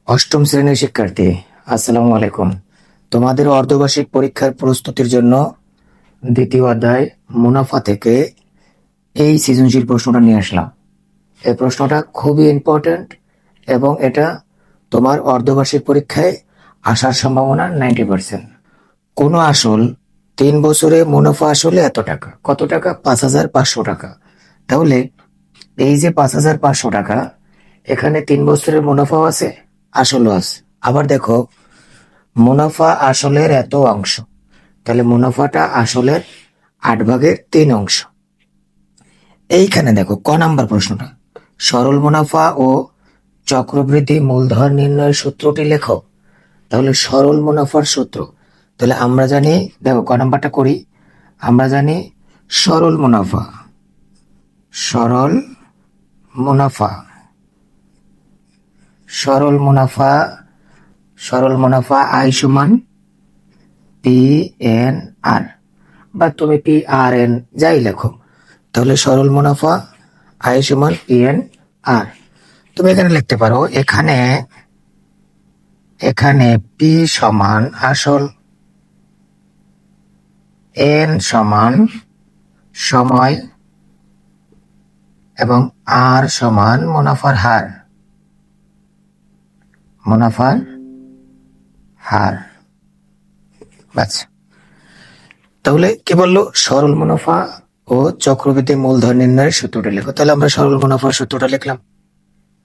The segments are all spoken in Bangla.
অষ্টম শ্রেণীর শিক্ষার্থী, আসসালামু আলাইকুম। তোমাদের অর্ধবার্ষিক পরীক্ষার প্রস্তুতির জন্য দ্বিতীয় অধ্যায় মুনাফা থেকে এই সৃজনশীল প্রশ্নটা নিয়ে আসলাম। এই প্রশ্নটা খুবই ইম্পর্ট্যান্ট এবং এটা তোমার অর্ধবার্ষিক পরীক্ষায় আসার সম্ভাবনা 90%। কোনো আসল 3 বছরে মুনাফা আসলে এত টাকা, কত টাকা? 5,500 টাকা। তাহলে এই যে 5,500 টাকা, এখানে 3 বছরের মুনাফাও আছে, আসলও আছে। আবার দেখো, মুনাফা আসলের এত অংশ, তাহলে মুনাফাটা আসলের 8/3 অংশ। এইখানে দেখো ক নাম্বার প্রশ্নটা, সরল মুনাফা ও চক্রবৃদ্ধি মূলধন নির্ণয়ের সূত্রটি লেখো। তাহলে সরল মুনাফার সূত্র, তাহলে আমরা জানি, দেখো ক নাম্বারটা করি। আমরা জানি সরল মুনাফা, সরল মুনাফা, সরল মুনাফা, সরল মুনাফা আই সমান পি এন আর, বা তুমি পি আর এন যাই লেখো। তাহলে সরল মুনাফা আই সমান পি এন আর। তুমি এখানে লিখতে পারো, এখানে এখানে পি সমান আসল, এন সমান সময় এবং আর সমান মুনাফার হার, মুনাফার হার। বাস। তাহলে কি বললো? সরল মুনাফা ও চক্রবৃদ্ধি মূলধন নির্ণয়ের সূত্রটা লেখো। তাহলে আমরা সরল মুনাফার সূত্রটা লিখলাম।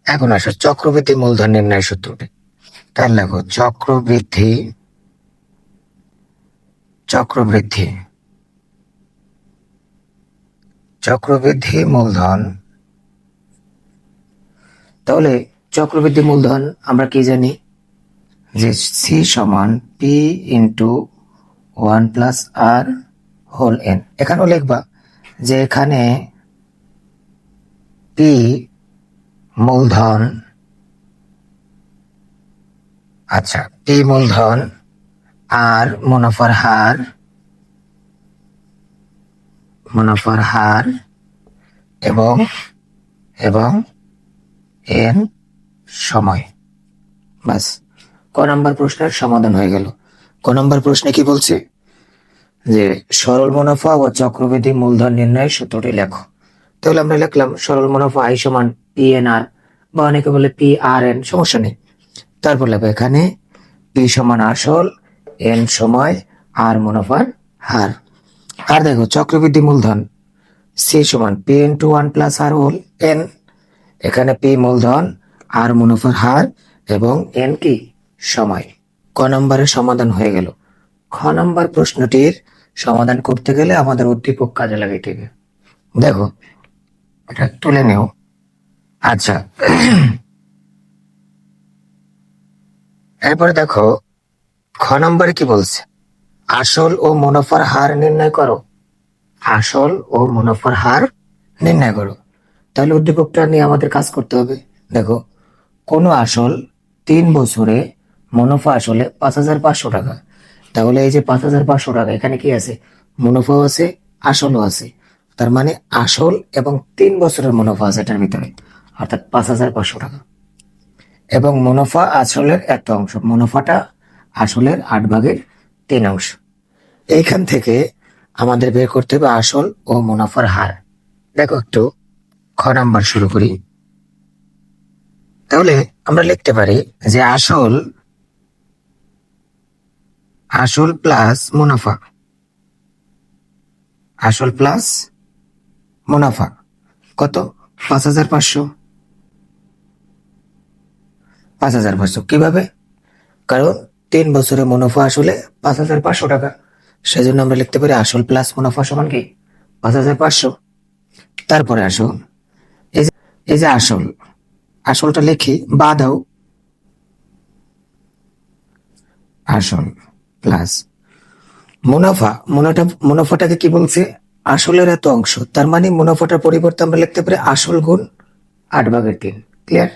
এখন আসো চক্রবৃদ্ধি মূলধন নির্ণয়ের সূত্রটি। তাহলে লেখো চক্রবৃদ্ধি, চক্রবৃদ্ধি, চক্রবৃদ্ধি মূলধন। তাহলে চক্রবৃদ্ধি মূলধন আমরা কি জানি, যে সি সমান P into 1 + r whole n. এখানেও লিখবা যে এখানে পি মূলধন, আচ্ছা পি মূলধন আর মুনাফার হার, মুনাফার হার এবং এবং এন সময়। বাস, ক নাম্বার প্রশ্নের সমাধান হয়ে গেল। ক নাম্বার প্রশ্নে কি বলছে, যে সরল মুনাফা ও চক্রবৃদ্ধি মূলধন নির্ণয়ের সূত্রটি লেখো। তাহলে আমরা লিখলাম সরল মুনাফা আই সমান পি এন আর, বা অনেকে বলে পি আর এন, সমস্যা নেই। তারপর লেখো এখানে পি সমান আসল, এন সময়, আর মুনাফার হার। আর দেখো চক্রবৃদ্ধি মূলধন সি সমান P into 1 + r whole n. এখানে পি মূলধন, আর মুনাফার হার এবং এন কি সময়। ক নম্বরের সমাধান হয়ে গেল। খ নম্বর প্রশ্নটির সমাধান করতে গেলে আমাদের উদ্দীপক কাজে লাগাইতে হবে। দেখো এটা তুলে নেও। আচ্ছা, এরপরে দেখো খ নম্বরে কি বলছে, আসল ও মুনাফার হার নির্ণয় করো। আসল ও মুনাফার হার নির্ণয় করো। তাহলে উদ্দীপকটা নিয়ে আমাদের কাজ করতে হবে। দেখো, কোনো আসল 3 বছরে মুনাফা আসলে 5,500 টাকা। তাহলে এই যে 5,500 টাকা, এখানে কি আছে? মুনাফাও আছে, আসলও আছে। তার মানে আসল এবং 3 বছরের মুনাফা আছে এটার ভিতরে, অর্থাৎ 5,500 টাকা। এবং মুনাফা আসলের একটা অংশ, মুনাফাটা আসলের 8/3 অংশ। এইখান থেকে আমাদের বের করতে হবে আসল ও মুনাফার হার। দেখো একটু খ নাম্বার শুরু করি। তাহলে আমরা লিখতে পারি যে আসল, আসল প্লাস মুনাফা, আসল প্লাস মুনাফা কত? 5,500। 5,500 কিভাবে? কারণ 3 বছরে মুনাফা আসলে 5,500 টাকা। সেজন্য আমরা লিখতে পারি আসল প্লাস মুনাফা সমান কি 5,500। তারপরে আসো, এই যে এই যে আসল, আসলটা লিখি বা দাও, আসল প্লাস মুনাফা। মুনাফাটাকে কি বলছে? আসলের এত অংশ। তার মানে মুনাফাটার পরিবর্তে আমরা লিখতে পারি আসল গুণ 8/3। ক্লিয়ার?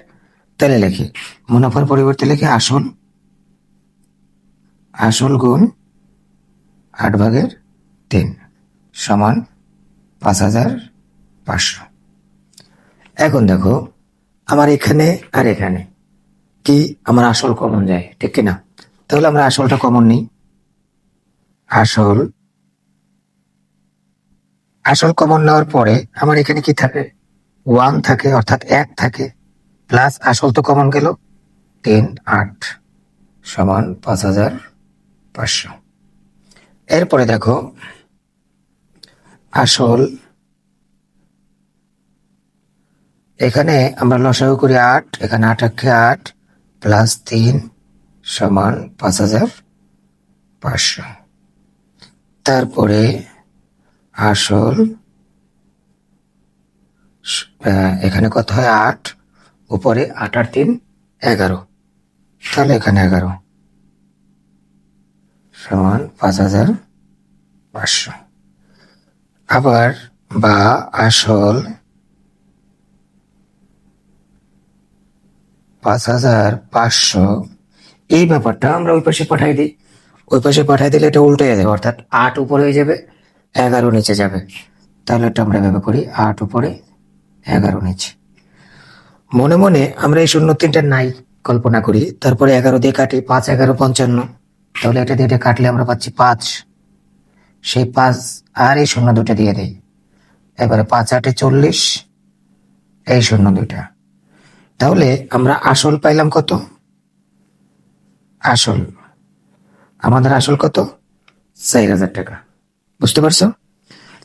তাহলে লিখি মুনাফার পরিবর্তে লিখি আসল, আসল গুণ 8/3 সমান 5,500। এখন দেখো আমার এখানে আর এখানে, কি আমার আসল কমন যায়, ঠিক কিনা? তাহলে আমরা আসলটা কমন নিই। আসল আসল কমন নেওয়ার পরে আমার এখানে কি থাকে? 1 থাকে, অর্থাৎ 1 থাকে, প্লাস আসল তো কমন গেল, 3 8 সমান 5500। এরপরে দেখো আসল, এখানে আমরা লসাগু করি 8, এখানে 8 8 8 প্লাস 3 সমান 5500। তারপরে আসল এখানে কত হয়? 8, উপরে 8 আর 3 11, তাহলে এখানে 11 সমান 5500। আবার বা আসল 5500, এই ব্যাপারটা আমরা ওই পাশে পাঠাই দিই। ওই পাশে পাঠাই দিলে এটা উল্টে যাবে, অর্থাৎ 8 উপরে হয়ে যাবে, 11 নিচে যাবে। তাহলে এটা আমরা ভেবে করি 8 উপরে 11 নিচে। মনে মনে আমরা এই 0 3টা নাই কল্পনা করি, তারপরে 11 দিয়ে কাটি, 5 11 55, তাহলে এটা দিয়ে এটা কাটলে আমরা পাচ্ছি 5। সেই 5 আর এই 0 2টা দিয়ে দেই। এবারে 5 8 40, এই 0 2টা। তাহলে আমরা আসল পাইলাম কত? আসল আমাদের আসল কত? 4000 টাকা। বুঝতে পারছো?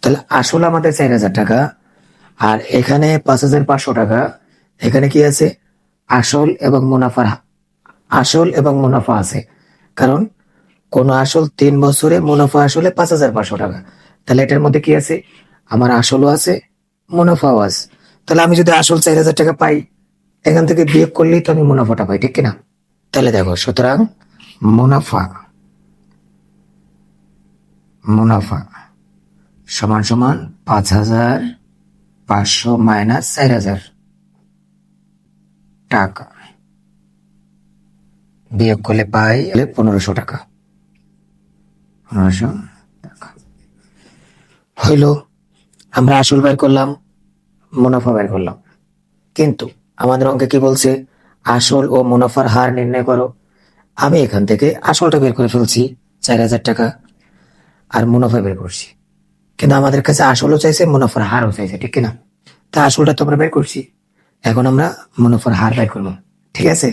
তাহলে আসল আমাদের 4000 টাকা, আর এখানে 5500 টাকা। এখানে কি আছে? আসল এবং মুনাফার, আসল এবং মুনাফা আছে। কারণ কোন আসল 3 বছরে মুনাফা আসলে 5500 টাকা। তাহলে এটার মধ্যে কি আছে? আমার আসলও আছে, মুনাফাও আছে। তাহলে আমি যদি আসল 4000 টাকা পাই, এখান থেকে বিয়োগ করলেই তো আমি মুনাফাটা পাই, ঠিক কিনা? তাহলে দেখো, সুতরাং মুনাফা মুনাফা সমান সমান 5500 মাইনাস 4000 টাকা, বিয়োগ করলে পাই 1500 টাকা। 1500 টাকা হইল। আমরা আসল বের করলাম, মুনাফা বের করলাম, কিন্তু আমাদের অঙ্কে কি বলছে? আসল ও মুনাফার হার নির্ণয় করো। আমি এখান থেকে আসলটা বের করে ফেলছি 4000 টাকা, আর মুনাফা বের করছি, কিন্তু আমাদের কাছে আসলও চাইছে, মুনাফার হারও চাইছে, ঠিক কিনা? তা আসলটা তো আমরা বের করছি, এখন আমরা মুনাফার হার বের করবো, ঠিক আছে?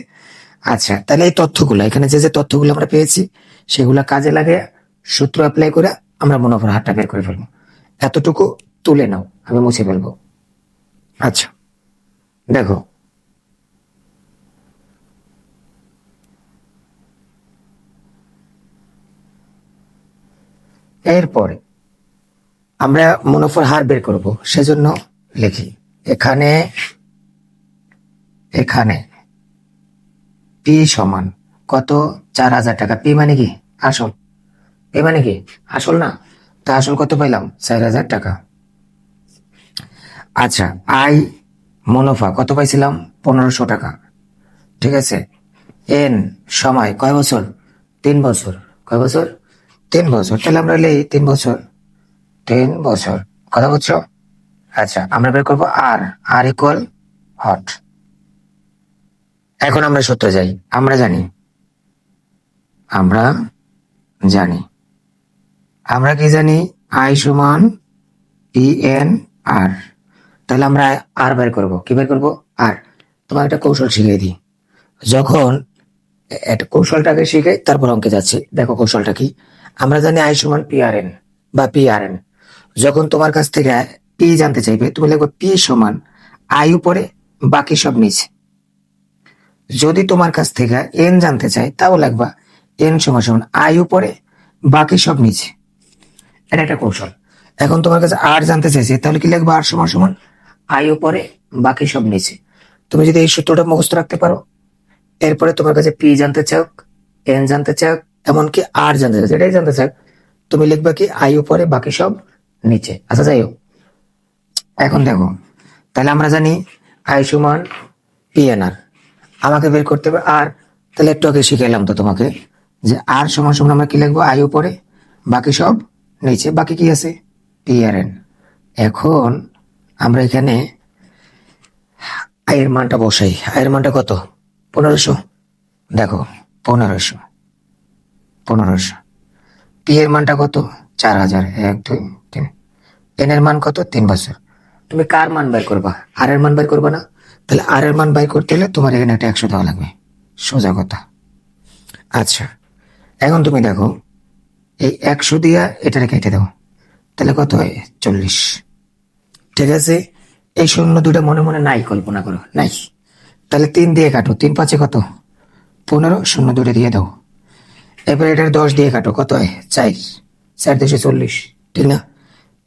আচ্ছা, তাহলে এই তথ্যগুলো, এখানে যে যে তথ্যগুলো আমরা পেয়েছি সেগুলা কাজে লাগে, সূত্র অ্যাপ্লাই করে আমরা মুনাফার হারটা বের করে ফেলবো। এতটুকু তুলে নাও, আমি মুছে ফেলবো। আচ্ছা, দেখো এরপরে আমরা মুনাফার হার বের করব, সেজন্য লিখি এখানে এখানে পি সমান কত? 4000 টাকা। পি মানে কি? আসল। পি মানে কি? আসল না? তা আসল কত পাইলাম? 4000 টাকা। আচ্ছা, আই মুনাফা কত পাইছিলাম? 1500 টাকা, ঠিক আছে? এন সময় কয় বছর? 3 বছর। কয় বছর? 3 বছর। তাহলে আমরা লিখি 3 বছর। 3 বছর, কথা বুঝছো? আচ্ছা, আমরা বের করবো আর, আর ইকুয়াল হট। এখন আমরা সূত্রে যাই। আমরা জানি আমরা জানি আমরা কি জানি? আই সমান পি এন আর। তাহলে আমরা আর বের করবো। কি বের করবো? আর। তোমার একটা কৌশল শিখিয়ে দিই। যখন একটা কৌশলটাকে শিখে তারপর অঙ্কে যাচ্ছি, দেখো কৌশলটা কি। আমরা জানি আই সমান পি আর এন বা পি আর এন। যখন তোমার কাছ থেকে পি জানতে চাইবে, তুমি লিখবে পি সমান আই উপরে, বাকি সব নিচে। যদি তোমার কাছ থেকে এন জানতে চাই, তাও লাগবা এন সমান সমান আই উপরে, বাকি সব নিচে। এটা একটা কৌশল। এখন তোমার কাছে আর জানতে চাইছে, তাহলে কি লিখবা? আর সমান সমান আই উপরে, বাকি সব নিচে। তুমি যদি এই সূত্রটা মুখস্থ রাখতে পারো, এরপরে তোমার কাছে পি জানতে চাও, এন জানতে চাও, এমনকি আর জানতে চাও, এটাই জানতে চাও, তুমি লিখবা কি? আই উপরে, বাকি সব নিচে। আচ্ছা, যাই হোক, এখন দেখো, তাহলে আমরা জানি আই সমান পি এন আর। আমাকে বের করতে হবে আর। তাহলে একটু আগে শিখাইলাম তো তোমাকে যে আর সমান সমান আমরা কি লিখবো? আই উপরে, বাকি সব নিচে। বাকি কি আছে? P R N. এখন আমরা এখানে আয়ের মানটা বসাই। আয়ের মানটা কত? 1500। দেখো 1500, 1500। পি এর মানটা কত? 4000, 1 2 3। এন এর মান কত? 3 বছর। তুমি কার মান বের করবা? আর এর মান বের করবা না? তাহলে আর এর মান বের করতে হলে তোমার এখানে একটা 100 দেওয়া লাগবে, সোজা কথা। আচ্ছা, এখন তুমি দেখো, এই 100 দিয়া এটা কেটে দাও, তাহলে কত হয়? 40। ঠিক আছে, এই শূন্য দুটা মনে মনে নাই, কল্পনা করো, নাই। তাহলে 3 দিয়ে কাটো, 3 5 কত? 15, শূন্য দুটো দিয়ে দাও। এবার এটার 10 দিয়ে কাটো, কত হয়? 4, 4 2 40, ঠিক না?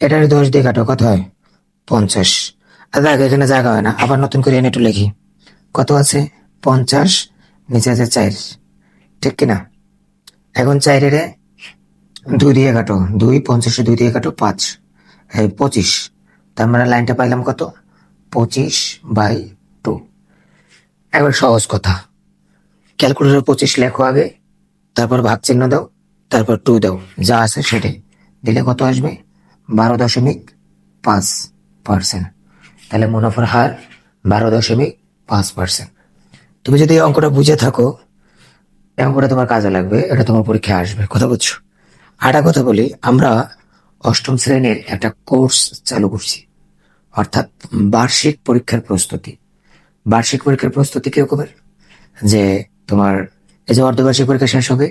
এটার 10 দিয়ে কাটো, কত হয়? 50। আর দেখ, এখানে জায়গা হয় না, আবার নতুন করে এনে একটু লিখি। কত আছে? 50, নিচে আছে 4, ঠিক কিনা? এখন 4 2 দিয়ে কাটো, 2, 50 2 দিয়ে কাটো 5, 25। তার মানে লাইনটা পাইলাম কত? 25/2। এবার সহজ কথা, ক্যালকুলেটর 25 লেখো আগে, তারপর ভাগ চিহ্ন দাও, তারপর 2 দাও, যা আছে সেটাই দিলে কত আসবে? 12.5%। তাহলে মুনাফার হার 12.5%। তুমি যদি এই অঙ্কটা বুঝে থাকো, এই অঙ্কটা তোমার কাজে লাগবে, এটা তোমার পরীক্ষায় আসবে, কথা বুঝছো? আরেকটা কথা বলি, আমরা 8ম শ্রেণীর একটা কোর্স চালু করছি, অর্থাৎ বার্ষিক পরীক্ষার প্রস্তুতি। বার্ষিক পরীক্ষার প্রস্তুতি কিরকমের? যে তোমার এই যে অর্ধবার্ষিক পরীক্ষা শেষ হবে,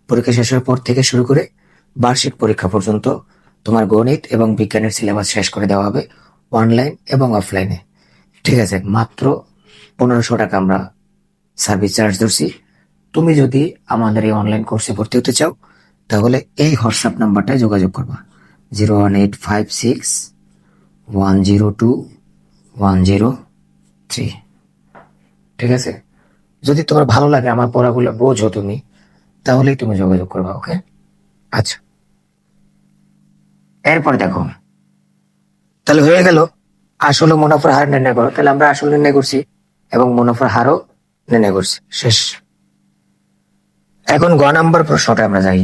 পরীক্ষা শেষ হওয়ার পর থেকে শুরু করে বার্ষিক পরীক্ষা পর্যন্ত তোমার গণিত এবং বিজ্ঞানের সিলেবাস শেষ করে দেওয়া হবে, অনলাইন এবং অফলাইনে। ঠিক আছে, মাত্র 1500 টাকা আমরা সার্ভিস চার্জ ধরছি। তুমি যদি আমাদের এই অনলাইন কোর্সে ভর্তি হতে চাও, তাহলে এই হোয়াটসঅ্যাপ নাম্বারটায় যোগাযোগ করবা, 01856 102 103। ঠিক আছে, যদি তোমার ভালো লাগে, আমার পড়াগুলো বোঝো তুমি, তাহলেই তুমি যোগাযোগ করবা, ওকে? আচ্ছা, এরপর দেখো, তাহলে হয়ে গেল আসল ও মুনাফার হার নির্ণয় করো। তাহলে আমরা আসল নির্ণয় করছি এবং মুনাফার হারও নির্ণয় করছি, শেষ। এখন গ নাম্বার প্রশ্নটা আমরা যাই।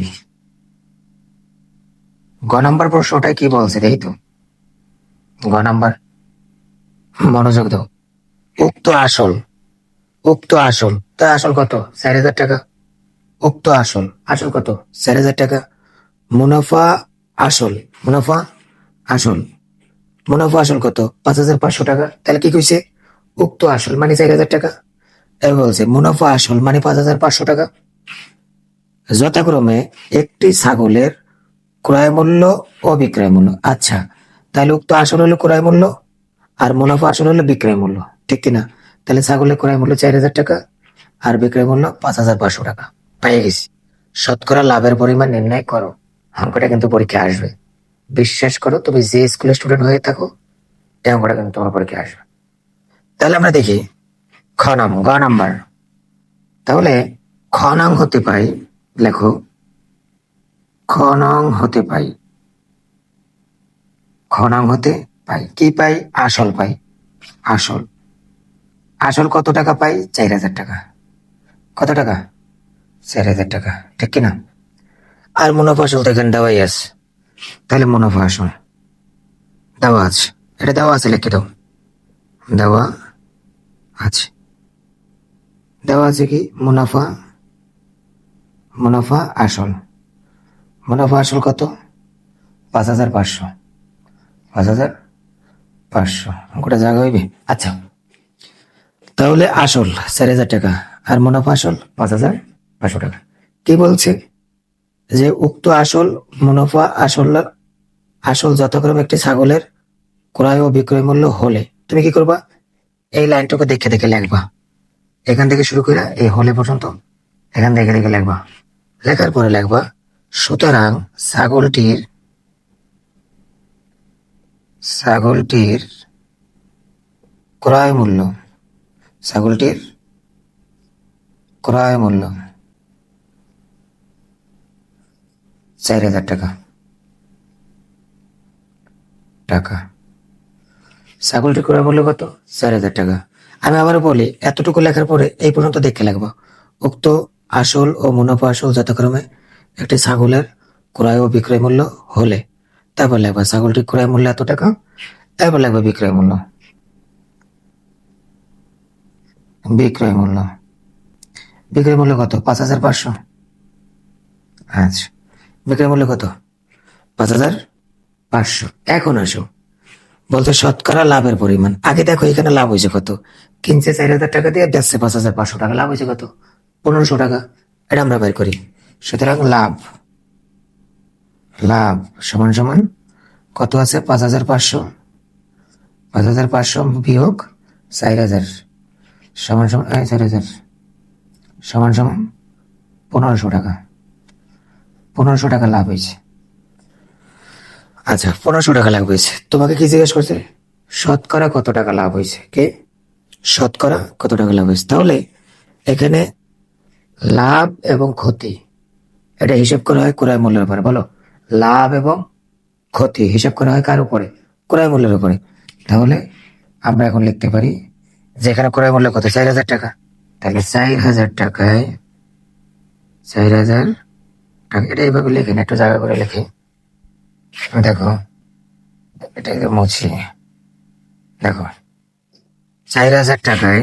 গ নাম্বার প্রশ্নটা কি বলছে দেখি তো। গ নাম্বার, মনোযোগ দাও। উক্ত আসল, উক্ত আসল, তা আসল কত? 4000 টাকা। উক্ত আসল, আসল কত? 4000 টাকা। মুনাফা আসল, মুনাফা আসল, মুনাফা আসল কত? 5500 টাকা। তাহলে কি কইছে? উক্ত আসল মানে 4000 টাকা, এবার বলছে মুনাফা আসল মানে 5500 টাকা। যথাক্রমে একটি ছাগলের ক্রয় মূল্য ও বিক্রয় মূল্য। আচ্ছা, তাহলে উক্ত আসল হলো ক্রয় মূল্য আর মুনাফা আসল হলো বিক্রয় মূল্য, ঠিক কিনা? তাহলে ছাগলের ক্রয় মূল্য 4000 টাকা আর বিক্রয় মূল্য 5500 টাকা। পেয়ে গেছি। শতকরা লাভের পরিমাণ নির্ণয় করো। অঙ্কটা কিন্তু পরীক্ষায় আসবে, বিশ্বাস করো, তুমি যে স্কুলের স্টুডেন্ট হয়ে থাকো, এই অঙ্কটা কিন্তু তোমার পরীক্ষায় আসবে। তাহলে আমরা দেখি গ নাম্বার। তাহলে খ নং হতে পাই, লেখো, খ নং হতে পাই, খ নং হতে পাই কি পাই? আসল পাই। আসল, আসল কত টাকা পাই? 4000 টাকা। কত টাকা? 4000 টাকা, ঠিক কিনা? আর মুনাফা আসল তো এখানে দেওয়াই আছে, তাহলে মুনাফা আসল দেওয়া আছে, এটা দেওয়া আছে, লিখে দাও, দেওয়া আছে। দেওয়া আছে কি? মুনাফা, মুনাফা আসল, মুনাফা আসল কত? 5500, 5500। অঙ্কটা জায়গা হইবে? আচ্ছা, তাহলে আসল 4000 টাকা আর মুনাফা আসল 5500 টাকা। কি বলছে? যে উক্ত আসল, মুনাফা আসল, আসল যথাক্রমে একটি ছাগলের ক্রয় ও বিক্রয় মূল্য হলে তুমি কি করবা? এই লাইনটাকে দেখে দেখে লিখবা, এখান থেকে শুরু করে এই হলে পর্যন্ত এখান থেকে দেখে লিখবা। লেখার পরে লিখবা, সুতরাং ছাগলটির, ছাগলটির ক্রয় মূল্য, ছাগলটির ক্রয় মূল্য 4000 টাকা। টাকা, ছাগলটির ক্রয় মূল্য কত? 4000 টাকা। আমি আবার বলি, এতটুকু লেখার পরে এই পর্যন্ত দেখে লিখবা, উক্ত আসল ও মুনাফা আসল যথাক্রমে একটি ছাগলের ক্রয় ও বিক্রয় মূল্য হলে, তারপর লিখবা ছাগলটির ক্রয় মূল্য এত টাকা, এবার লিখবা বিক্রয় মূল্য, বিক্রয় মূল্য। বিক্রয় মূল্য কত? 5,500। আচ্ছা, বিক্রয় মূল্য কত? 5,500। এখন আসো বলতে শতকরা লাভের পরিমাণ। আগে দেখো এখানে লাভ হয়েছে কত। কিনছে 4,000 টাকা দিয়ে, বেচছে 5,500 টাকা, লাভ হয়েছে কত? 1,500 টাকা। এটা আমরা বের করি। সুতরাং লাভ লাভ সমান সমান কত আছে? 5,500। 5,500 বিয়োগ 4,000 সমান সমান 4,000 সমান সমান 1,500 টাকা। 1,500 টাকা লাভ হয়েছে। আচ্ছা, 1,500 টাকা লাভ হয়েছে। তোমাকে কি জিজ্ঞেস করছে? শতকরা কত টাকা লাভ হয়েছে? কে? শতকরা কত টাকা লাভ হয়েছে। তাহলে এখানে লাভ এবং ক্ষতি এটা হিসাব করা হয় ক্রয় মূল্যের উপরে। বলো, লাভ এবং ক্ষতি হিসাব করা হয় কার উপরে? ক্রয় মূল্যের উপরে। তাহলে আমরা এখন লিখতে পারি যে এখানে ক্রয় মূল্য কত? 4,000 টাকা। তাহলে 4,000 টাকায় 4,000 টাকা, এটা এইভাবে লিখে না, একটু জায়গা করে লিখি। দেখো, এটাকে মুছি। দেখো, 4,000 টাকায়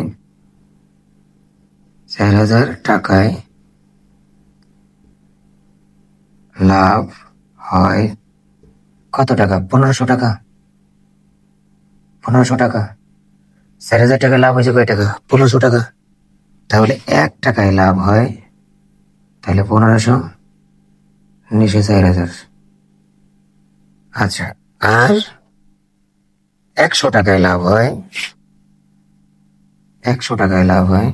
4,000 টাকায় লাভ হয় কত টাকা? 1,500 টাকা। 1,500 টাকা। 4,000 টাকা লাভ হয়েছে কয় টাকা? 1,500 টাকা। তাহলে 1 টাকায় লাভ হয়, তাহলে 1,500 নিচে 4,000। আচ্ছা, আর 100 টাকায় লাভ হয়, 100 টাকায় লাভ হয়,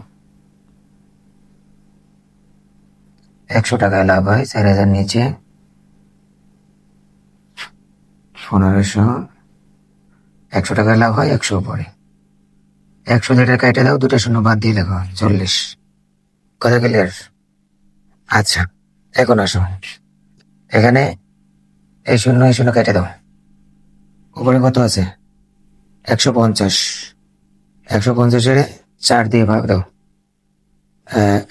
100 টাকায় লাভ হয় 4,000 নিচে 1,500। 100 টাকায় লাভ হয়, 100 উপরে। 100 যেটা কেটে দাও, দুটো শূন্য বাদ দিয়ে লেখো 40। কথা ক্লিয়ার? আচ্ছা, এখন আসো এখানে এই শূন্য কেটে দাও। উপরে কত আছে? 150। 150-এর 4 দিয়ে ভাগ দাও।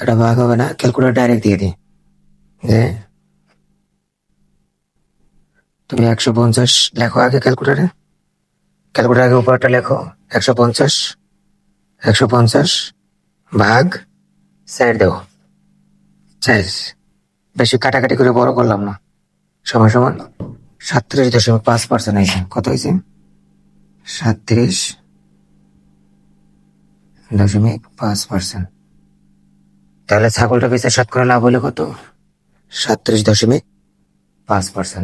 এটা ভাগ হবে না, ক্যালকুলেটর ডাইরেক্ট দিয়ে দিই যে তুমি 150 লেখো আগে ক্যালকুলেটারে। ক্যালকুলেটার আগে উপরটা লেখো 150। 150 ভাগ 4 দেও। 4, বেশি কাটাকাটি করে বড় করলাম না। সমান সমান 37.5% হয়েছে। কত হয়েছে? 37.5%। তাহলে ছাগলটা বেচে শতকরা লাভ হলে কত? 37.5%।